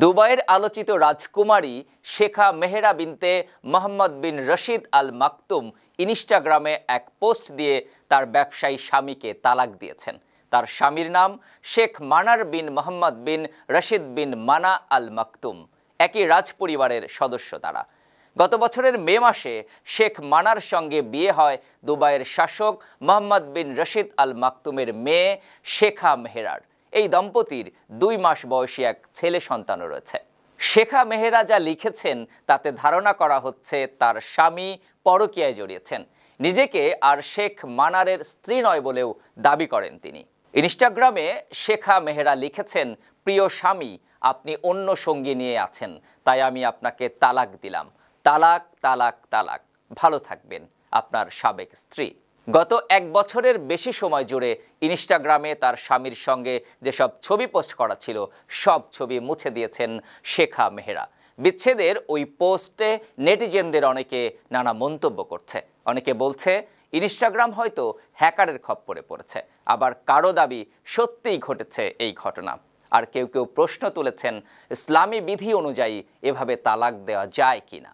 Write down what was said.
দুবাইয়ের আলোচিত রাজকুমারী শেখা মেহেরা বিনতে মোহাম্মদ বিন রশিদ আল মাকতুম ইনস্টাগ্রামে এক পোস্ট দিয়ে তার ব্যবসায়ী স্বামীকে তালাক দিয়েছেন। তার স্বামীর নাম শেখ মানার বিন মোহাম্মদ বিন রশিদ বিন মানা আল মাকতুম। একই রাজপরিবারের সদস্য তারা। গত বছরের মে মাসে শেখ মানার সঙ্গে বিয়ে হয় দুবাইয়ের শাসক মোহাম্মদ বিন রশিদ আল মাকতুমের মেয়ে শেখা মেহেরার। এই দম্পতির 2 মাস বয়সী এক ছেলে সন্তানও রয়েছে। শেখা মেহেরা যা লিখেছেন তাতে ধারণা করা হচ্ছে তার স্বামী পরকীয়ায় জড়িয়েছেন। নিজেকে আর শেখ মানারের স্ত্রী নয় বলেও দাবি করেন তিনি। ইনস্টাগ্রামে শেখা মেহেরা লিখেছেন, প্রিয় স্বামী, আপনি অন্য সঙ্গী নিয়ে আছেন, তাই আমি আপনাকে তালাক দিলাম। তালাক তালাক তালাক। ভালো থাকবেন, আপনার সাবেক স্ত্রী। গত 1 বছরের বেশি সময় জুড়ে ইনস্টাগ্রামে তার স্বামীর সঙ্গে যেসব ছবি পোস্ট করা ছিল সব ছবি মুছে দিয়েছেন শেখা মেহেরা। বিচ্ছেদের ওই পোস্টে নেটিজেনদের অনেকে নানা মন্তব্য করছে। অনেকে বলছে ইনস্টাগ্রাম হয়তো হ্যাকারের খপ্পরে পড়েছে, আবার কারো দাবি সত্যিই ঘটেছে এই ঘটনা। আর কেউ কেউ প্রশ্ন তুলেছেন, ইসলামী বিধি অনুযায়ী এভাবে তালাক দেওয়া যায় কিনা।